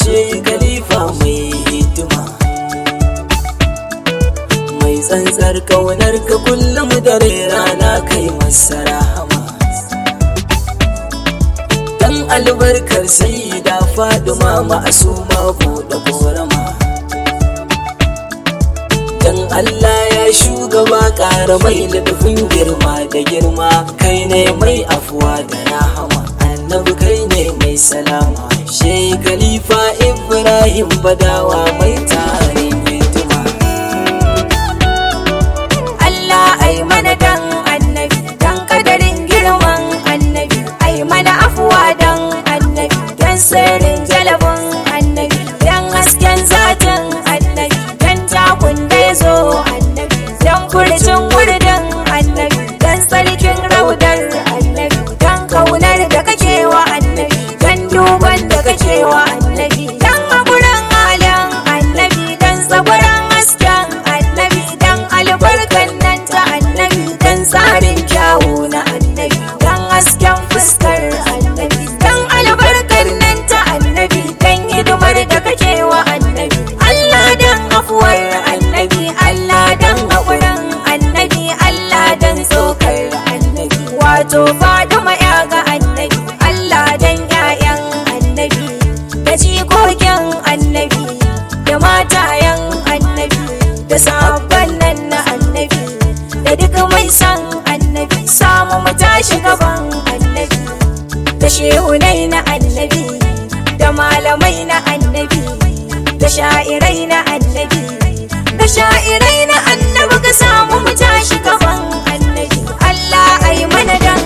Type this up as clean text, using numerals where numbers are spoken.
shi khalifa mai hidima, mai tsantsar kaunar ka kullum dare rana kai masa rahama. Dan albarkar sayyida Fadima ma'asuma buɗe korama, dan Allah ya shugaba ƙara mai ladafin girma da girma. Kai ne mai afuwa da rahama, annabi kai ne mai salama. Shehi khalifa Ibrahim Badawa mai tarin hidima. Allah ai mana dan annabi, dan kadarin girman annabi, ai mana afuwa dan annabi, dan sirrin jalabin annabi, dan hasken zatin annabi, dan takun da ya zo annabi, dan kurcin wurdin annabi, dan tsarkin raudar annabi, dan kaunar da kake wa annabi, dan duban da kake wa annabi, dan hakurin halin annabi, dan tsabaran hasken annabi, dan albarkan nan ta annabi, dan tsarin kyawu na annabi, dan hasken fuskar annabi, dan albarkar nan ta annabi, dan hidimar da kake wa annabi. Allah dan afuwar annabi, Allah dan hakurin annabi, Allah dan tsokar annabi, wato Fadima ya ga annabi. Allah dan ƴaƴan annabi, da jikokin annabi, da matayen annabi, da sahabban nan na annabi, da duk mai san annabi, samu mu tashi gaban annabi, da shehunai na annabi, da malamai na annabi, da sha'irai na annabi, da sha'irai na annabi, ka samu mu tashi gaban annabi. Allah ai mana dan